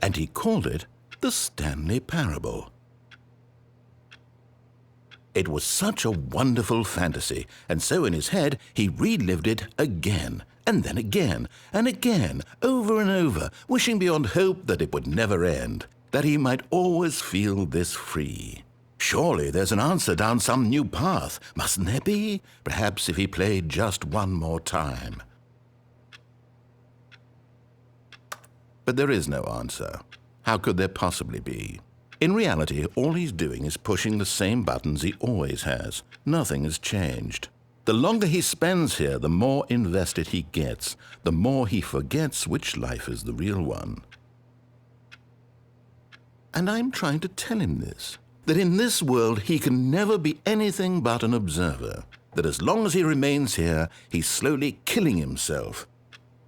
and he called it the Stanley Parable. It was such a wonderful fantasy, and so in his head he relived it again, and then again, and again, over and over, wishing beyond hope that it would never end, that he might always feel this free. Surely there's an answer down some new path, mustn't there be? Perhaps if he played just one more time. But there is no answer. How could there possibly be? In reality, all he's doing is pushing the same buttons he always has. Nothing has changed. The longer he spends here, the more invested he gets, the more he forgets which life is the real one. And I'm trying to tell him this, that in this world he can never be anything but an observer, that as long as he remains here, he's slowly killing himself.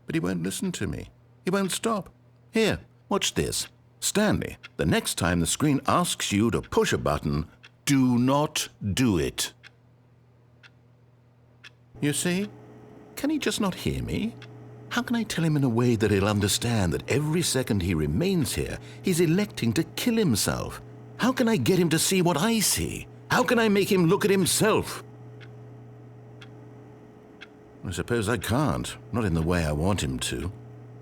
But he won't listen to me. He won't stop. Here, watch this. Stanley, the next time the screen asks you to push a button, do not do it. You see? Can he just not hear me? How can I tell him in a way that he'll understand that every second he remains here, he's electing to kill himself? How can I get him to see what I see? How can I make him look at himself? I suppose I can't, not in the way I want him to.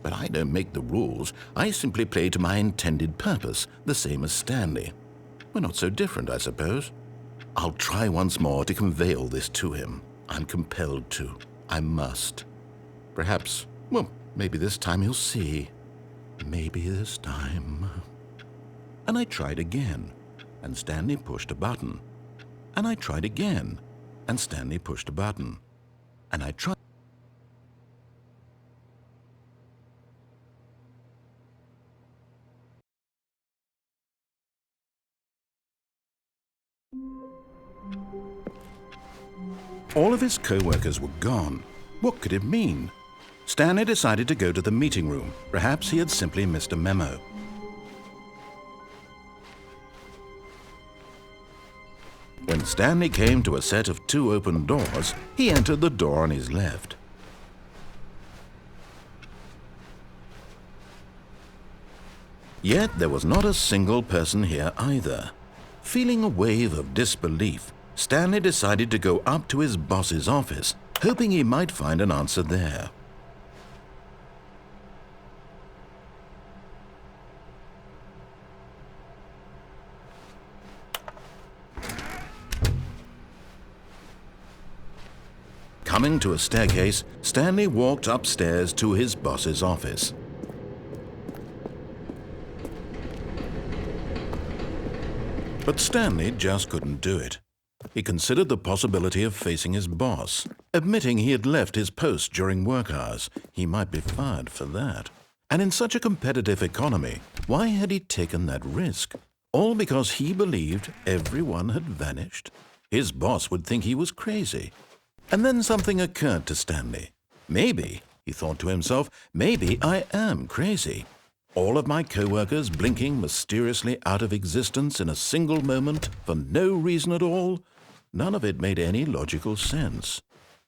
But I don't make the rules. I simply play to my intended purpose, the same as Stanley. We're not so different, I suppose. I'll try once more to convey all this to him. I'm compelled to. I must. Perhaps, well, maybe this time he'll see. Maybe this time. And I tried again, and Stanley pushed a button. And I tried again, and Stanley pushed a button. And I tried. All of his co-workers were gone. What could it mean? Stanley decided to go to the meeting room. Perhaps he had simply missed a memo. When Stanley came to a set of 2 open doors, he entered the door on his left. Yet there was not a single person here either. Feeling a wave of disbelief, Stanley decided to go up to his boss's office, hoping he might find an answer there. Coming to a staircase, Stanley walked upstairs to his boss's office. But Stanley just couldn't do it. He considered the possibility of facing his boss, admitting he had left his post during work hours. He might be fired for that. And in such a competitive economy, why had he taken that risk? All because he believed everyone had vanished? His boss would think he was crazy. And then something occurred to Stanley. Maybe, he thought to himself, maybe I am crazy. All of my co-workers blinking mysteriously out of existence in a single moment for no reason at all? None of it made any logical sense.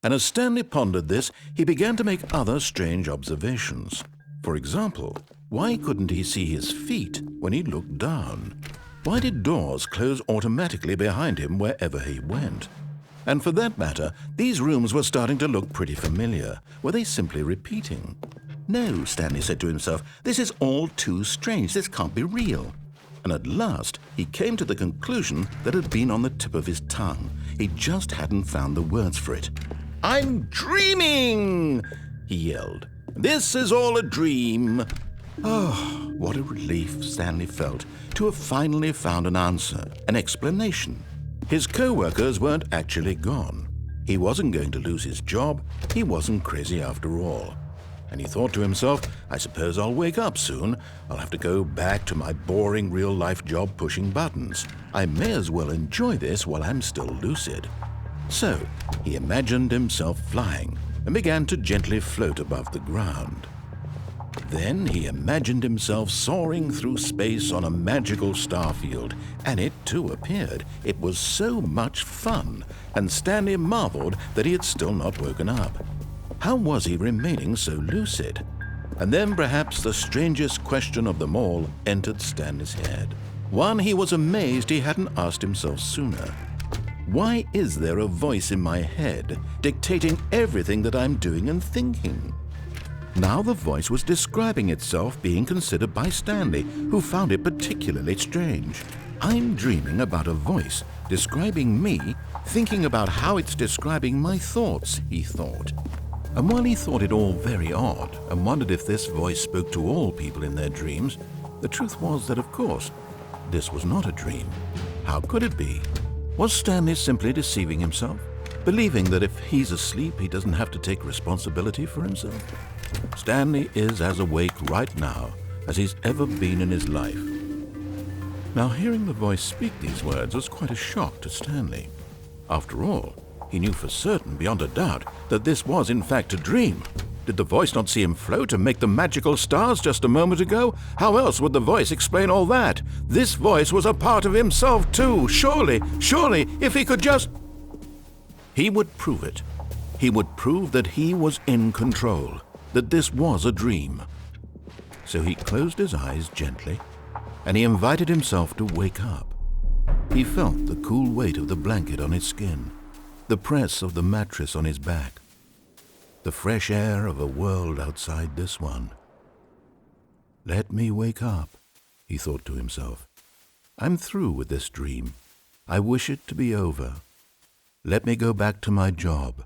And as Stanley pondered this, he began to make other strange observations. For example, why couldn't he see his feet when he looked down? Why did doors close automatically behind him wherever he went? And for that matter, these rooms were starting to look pretty familiar. Were they simply repeating? No, Stanley said to himself, this is all too strange. This can't be real. And at last, he came to the conclusion that had been on the tip of his tongue. He just hadn't found the words for it. I'm dreaming, he yelled. This is all a dream. Oh, what a relief Stanley felt to have finally found an answer, an explanation. His co-workers weren't actually gone. He wasn't going to lose his job. He wasn't crazy after all. And he thought to himself, I suppose I'll wake up soon. I'll have to go back to my boring real-life job pushing buttons. I may as well enjoy this while I'm still lucid. So he imagined himself flying and began to gently float above the ground. Then he imagined himself soaring through space on a magical starfield, and it too appeared. It was so much fun, and Stanley marveled that he had still not woken up. How was he remaining so lucid? And then perhaps the strangest question of them all entered Stanley's head. One he was amazed he hadn't asked himself sooner. Why is there a voice in my head dictating everything that I'm doing and thinking? Now the voice was describing itself being considered by Stanley, who found it particularly strange. I'm dreaming about a voice describing me, thinking about how it's describing my thoughts, he thought. And while he thought it all very odd and wondered if this voice spoke to all people in their dreams, the truth was that, of course, this was not a dream. How could it be? Was Stanley simply deceiving himself, believing that if he's asleep, he doesn't have to take responsibility for himself? Stanley is as awake right now as he's ever been in his life. Now, hearing the voice speak these words was quite a shock to Stanley. After all, he knew for certain, beyond a doubt, that this was in fact a dream. Did the voice not see him float and make the magical stars just a moment ago? How else would the voice explain all that? This voice was a part of himself too. Surely, if he could just... He would prove it. He would prove that he was in control, that this was a dream. So he closed his eyes gently, and he invited himself to wake up. He felt the cool weight of the blanket on his skin, the press of the mattress on his back, the fresh air of a world outside this one. Let me wake up, he thought to himself. I'm through with this dream. I wish it to be over. Let me go back to my job.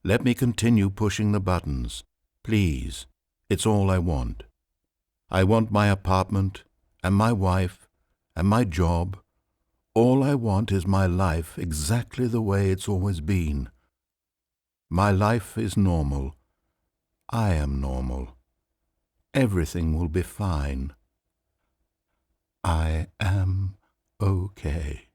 Let me continue pushing the buttons. Please, it's all I want. I want my apartment and my wife and my job. All I want is my life exactly the way it's always been. My life is normal. I am normal. Everything will be fine. I am okay.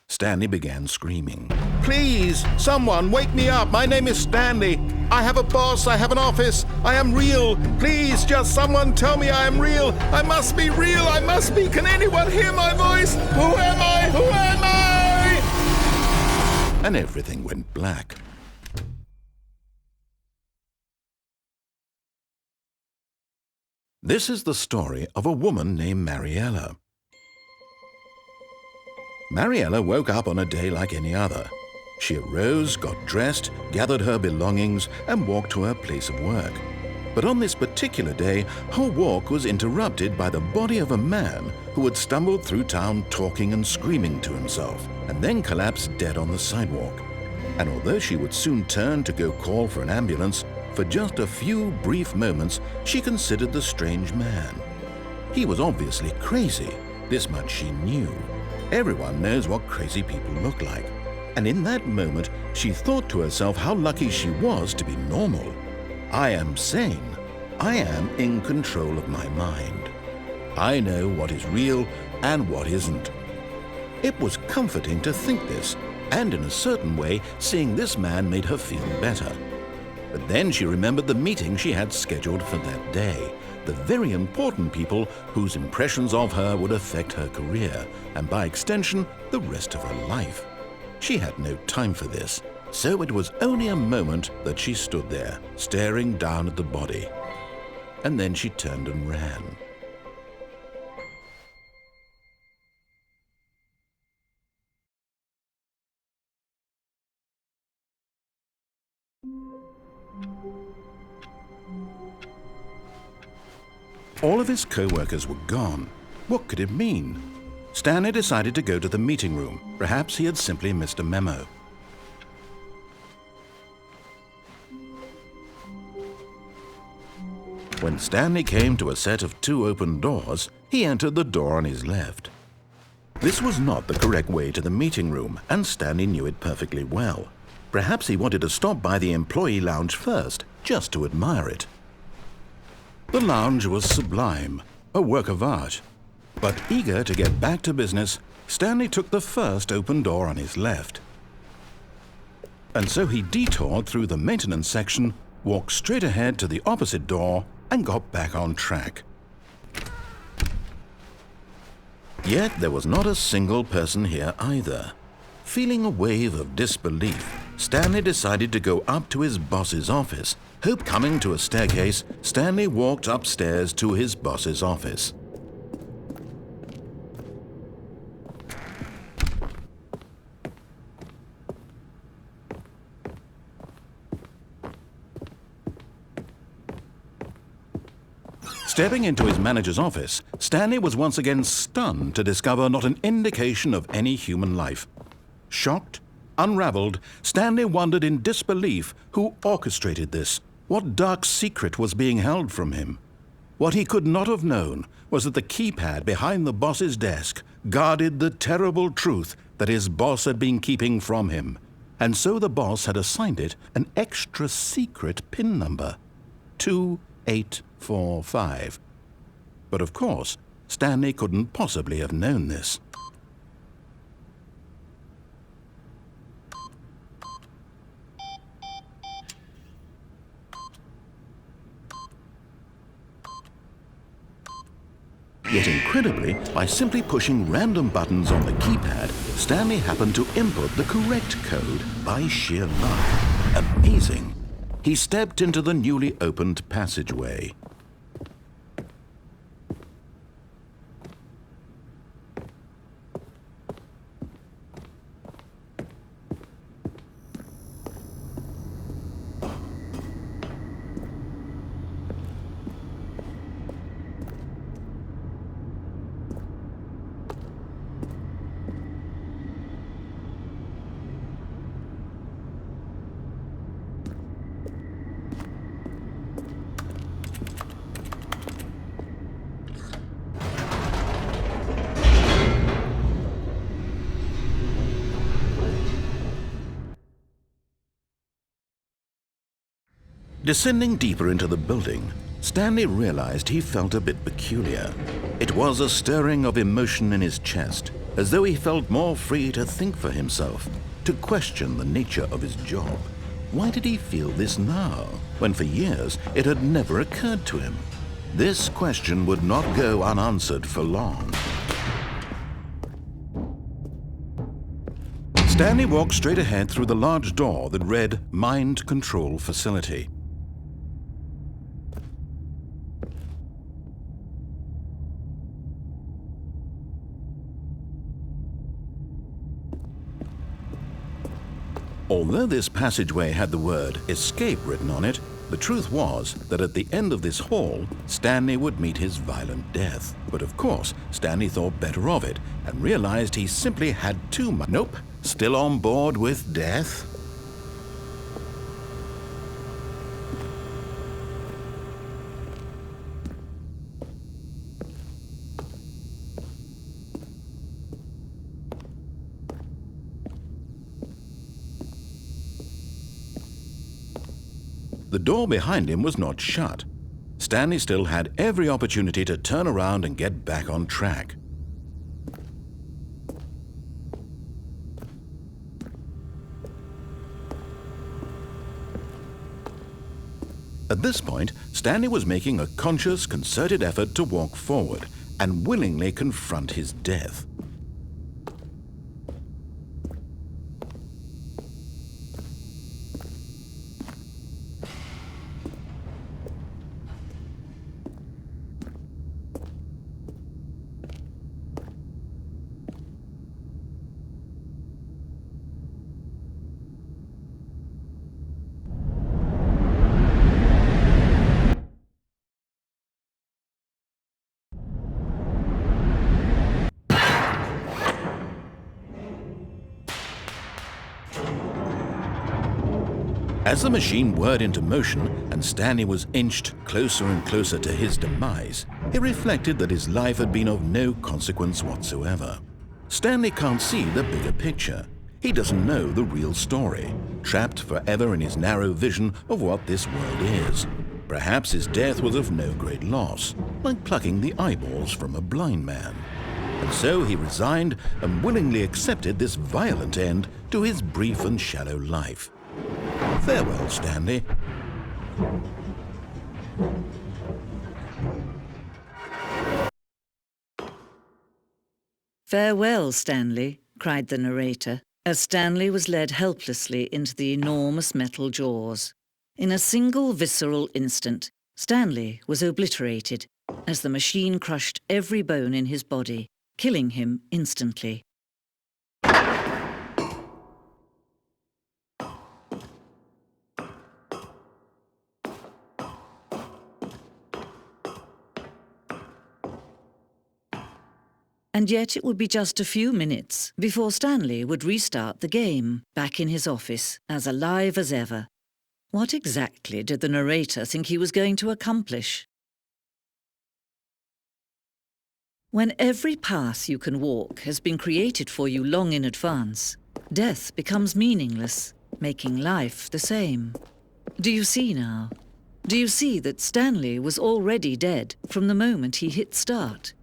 Stanley began screaming. Please, someone, wake me up. My name is Stanley. I have a boss. I have an office. I am real. Please, just someone tell me I am real. I must be real. I must be. Can anyone hear my voice? Who am I? Who am I? And everything went black. This is the story of a woman named Mariella. Mariella woke up on a day like any other. She arose, got dressed, gathered her belongings, and walked to her place of work. But on this particular day, her walk was interrupted by the body of a man who had stumbled through town talking and screaming to himself, and then collapsed dead on the sidewalk. And although she would soon turn to go call for an ambulance, for just a few brief moments she considered the strange man. He was obviously crazy. This much she knew. Everyone knows what crazy people look like. And in that moment, she thought to herself how lucky she was to be normal. I am sane. I am in control of my mind. I know what is real and what isn't. It was comforting to think this, and in a certain way, seeing this man made her feel better. But then she remembered the meeting she had scheduled for that day. The very important people whose impressions of her would affect her career, and by extension, the rest of her life. She had no time for this, so it was only a moment that she stood there, staring down at the body. And then she turned and ran. All of his co-workers were gone. What could it mean? Stanley decided to go to the meeting room. Perhaps he had simply missed a memo. When Stanley came to a set of 2 open doors, he entered the door on his left. This was not the correct way to the meeting room, and Stanley knew it perfectly well. Perhaps he wanted to stop by the employee lounge first, just to admire it. The lounge was sublime, a work of art. But eager to get back to business, Stanley took the first open door on his left. And so he detoured through the maintenance section, walked straight ahead to the opposite door, and got back on track. Yet there was not a single person here either. Feeling a wave of disbelief, Stanley decided to go up to his boss's office. Coming to a staircase, Stanley walked upstairs to his boss's office. Stepping into his manager's office, Stanley was once again stunned to discover not an indication of any human life. Shocked, unraveled, Stanley wondered in disbelief who orchestrated this. What dark secret was being held from him? What he could not have known was that the keypad behind the boss's desk guarded the terrible truth that his boss had been keeping from him. And so the boss had assigned it an extra secret PIN number, 2845. But of course, Stanley couldn't possibly have known this. Yet incredibly, by simply pushing random buttons on the keypad, Stanley happened to input the correct code by sheer luck. Amazing! He stepped into the newly opened passageway. Descending deeper into the building, Stanley realized he felt a bit peculiar. It was a stirring of emotion in his chest, as though he felt more free to think for himself, to question the nature of his job. Why did he feel this now, when for years it had never occurred to him? This question would not go unanswered for long. Stanley walked straight ahead through the large door that read Mind Control Facility. Although this passageway had the word escape written on it, the truth was that at the end of this hall, Stanley would meet his violent death. But of course, Stanley thought better of it and realized he simply had too much. Nope, still on board with death? The door behind him was not shut. Stanley still had every opportunity to turn around and get back on track. At this point, Stanley was making a conscious, concerted effort to walk forward and willingly confront his death. As the machine whirred into motion and Stanley was inched closer and closer to his demise, he reflected that his life had been of no consequence whatsoever. Stanley can't see the bigger picture. He doesn't know the real story, trapped forever in his narrow vision of what this world is. Perhaps his death was of no great loss, like plucking the eyeballs from a blind man. And so he resigned and willingly accepted this violent end to his brief and shallow life. Farewell, Stanley. Farewell, Stanley, cried the narrator. as Stanley was led helplessly into the enormous metal jaws. In a single visceral instant, Stanley was obliterated as the machine crushed every bone in his body, killing him instantly. And yet it would be just a few minutes before Stanley would restart the game, back in his office, as alive as ever. What exactly did the narrator think he was going to accomplish? When every path you can walk has been created for you long in advance, death becomes meaningless, making life the same. Do you see now? Do you see that Stanley was already dead from the moment he hit start?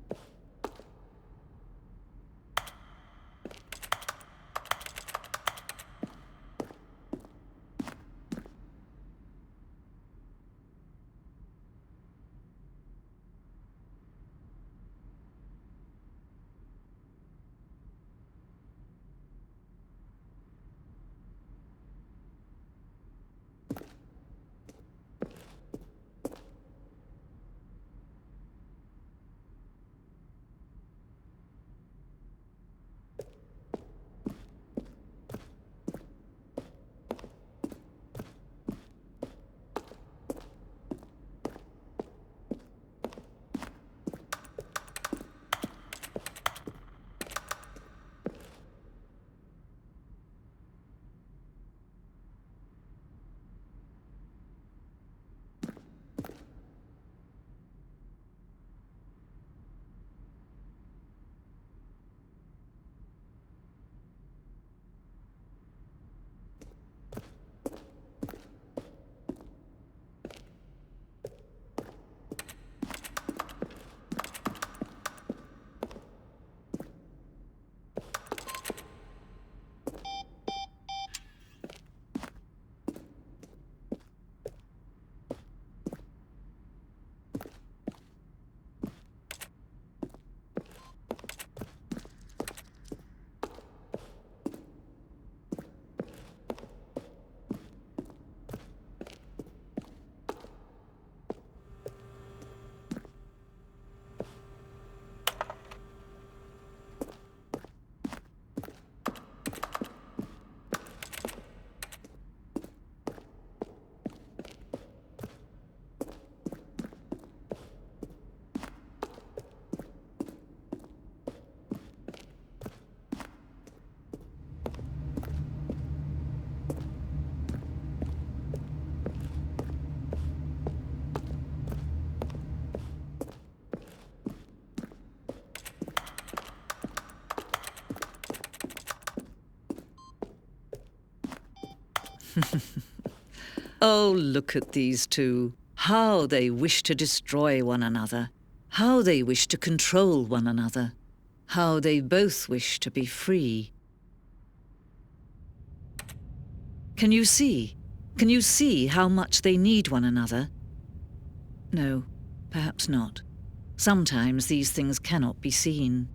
Oh, look at these two. How they wish to destroy one another. How they wish to control one another. How they both wish to be free. Can you see? Can you see how much they need one another? No, perhaps not. Sometimes these things cannot be seen.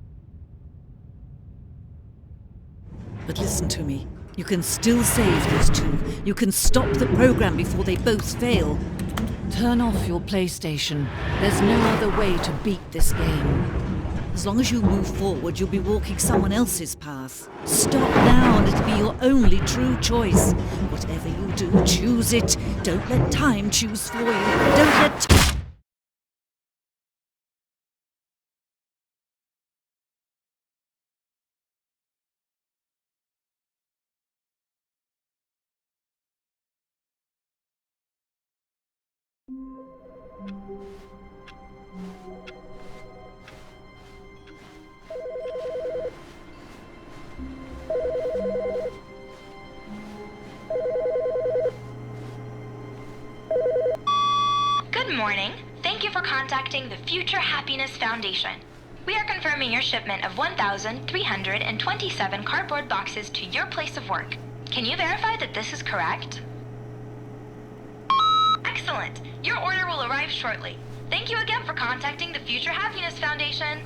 But listen to me. You can still save these two. You can stop the program before they both fail. Turn off your PlayStation. There's no other way to beat this game. As long as you move forward, you'll be walking someone else's path. Stop now and it'll be your only true choice. Whatever you do, choose it. Don't let time choose for you. Don't let... Good morning. Thank you for contacting the Future Happiness Foundation. We are confirming your shipment of 1,327 cardboard boxes to your place of work. Can you verify that this is correct? Excellent. Your order will arrive shortly. Thank you again for contacting the Future Happiness Foundation.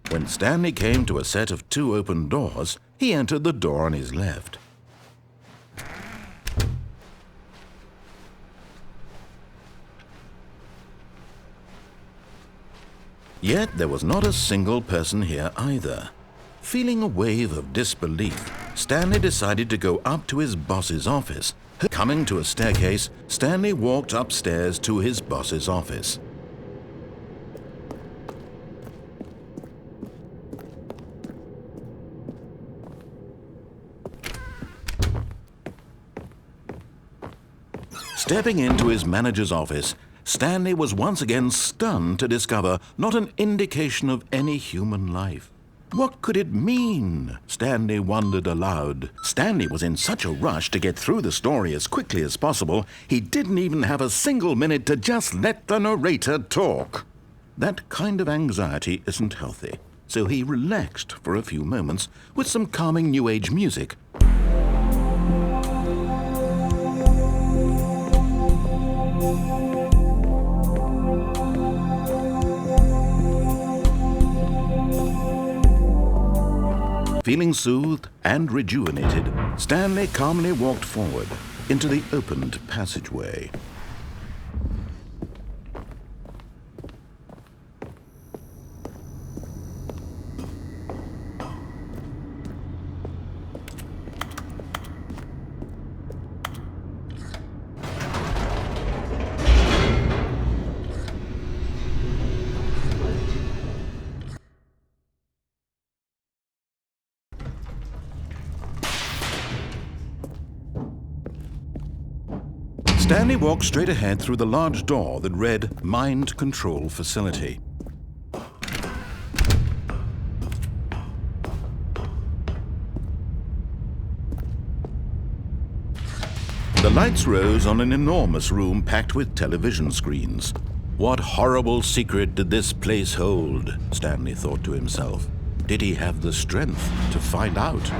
When Stanley came to a set of 2 open doors, he entered the door on his left. Yet there was not a single person here either. Feeling a wave of disbelief, Stanley decided to go up to his boss's office. Coming to a staircase, Stanley walked upstairs to his boss's office. Stepping into his manager's office, Stanley was once again stunned to discover not an indication of any human life. What could it mean? Stanley wondered aloud. Stanley was in such a rush to get through the story as quickly as possible, he didn't even have a single minute to just let the narrator talk. That kind of anxiety isn't healthy, so he relaxed for a few moments with some calming New Age music. Feeling soothed and rejuvenated, Stanley calmly walked forward into the opened passageway. Stanley walked straight ahead through the large door that read Mind Control Facility. The lights rose on an enormous room packed with television screens. What horrible secret did this place hold? Stanley thought to himself. Did he have the strength to find out?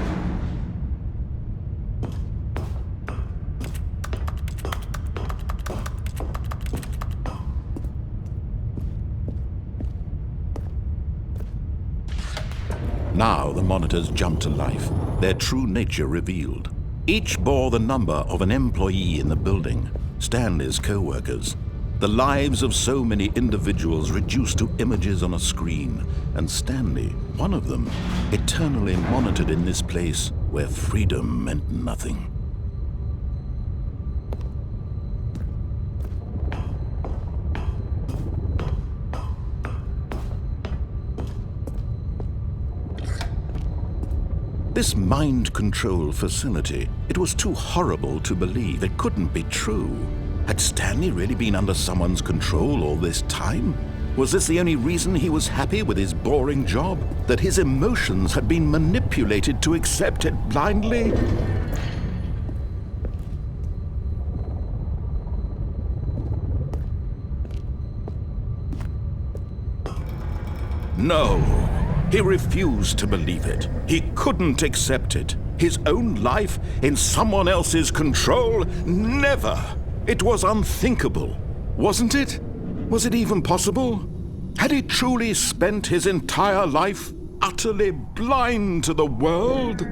Now the monitors jumped to life, their true nature revealed. Each bore the number of an employee in the building, Stanley's co-workers. The lives of so many individuals reduced to images on a screen, and Stanley, one of them, eternally monitored in this place where freedom meant nothing. This mind control facility, it was too horrible to believe. It couldn't be true. Had Stanley really been under someone's control all this time? Was this the only reason he was happy with his boring job? That his emotions had been manipulated to accept it blindly? No. He refused to believe it. He couldn't accept it. His own life in someone else's control? Never! It was unthinkable. Wasn't it? Was it even possible? Had he truly spent his entire life utterly blind to the world?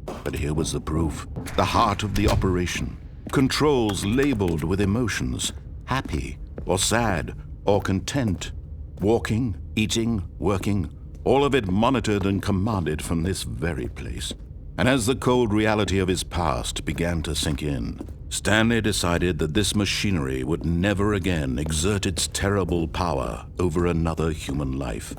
But here was the proof. The heart of the operation. Controls labeled with emotions, happy or sad or content, walking, eating, working, all of it monitored and commanded from this very place. And as the cold reality of his past began to sink in, Stanley decided that this machinery would never again exert its terrible power over another human life,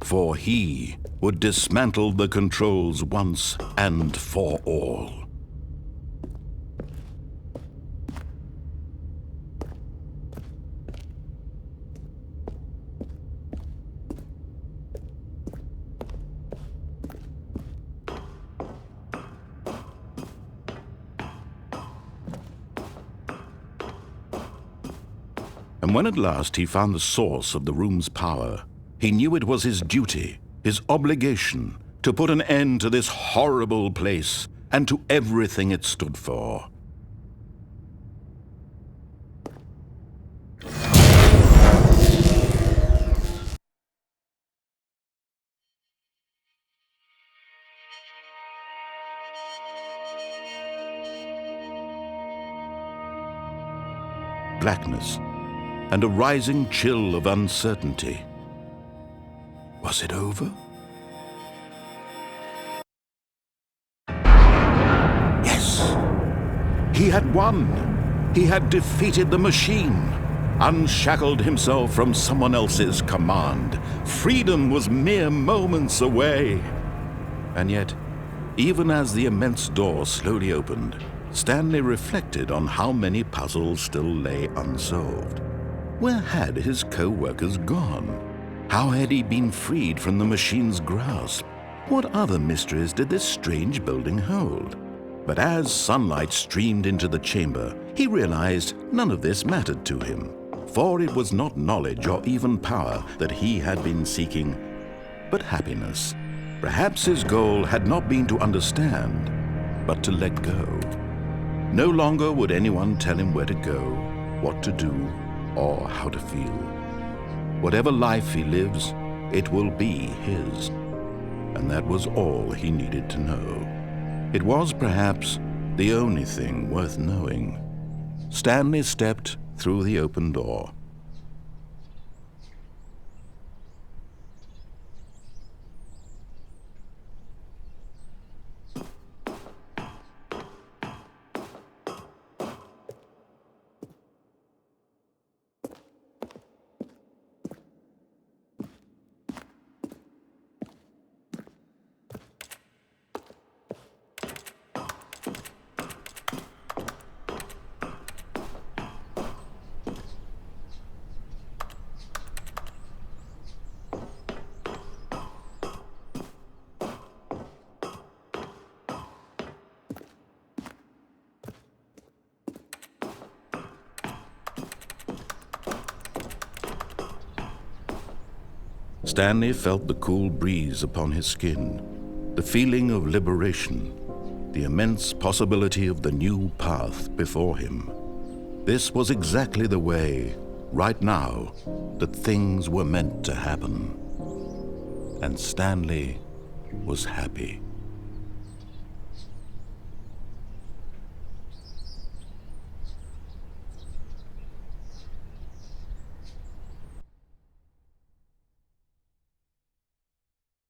for he would dismantle the controls once and for all. And when at last he found the source of the room's power, he knew it was his duty, his obligation, to put an end to this horrible place and to everything it stood for. blackness and a rising chill of uncertainty. Was it over? Yes! He had won! He had defeated the machine, unshackled himself from someone else's command. Freedom was mere moments away. And yet, even as the immense door slowly opened, Stanley reflected on how many puzzles still lay unsolved. Where had his co-workers gone? How had he been freed from the machine's grasp? What other mysteries did this strange building hold? But as sunlight streamed into the chamber, he realized none of this mattered to him, for it was not knowledge or even power that he had been seeking, but happiness. Perhaps his goal had not been to understand, but to let go. No longer would anyone tell him where to go, what to do, or how to feel. Whatever life he lives, it will be his. And that was all he needed to know. It was perhaps the only thing worth knowing. Stanley stepped through the open door. Stanley felt the cool breeze upon his skin, the feeling of liberation, the immense possibility of the new path before him. This was exactly the way, right now, that things were meant to happen. And Stanley was happy.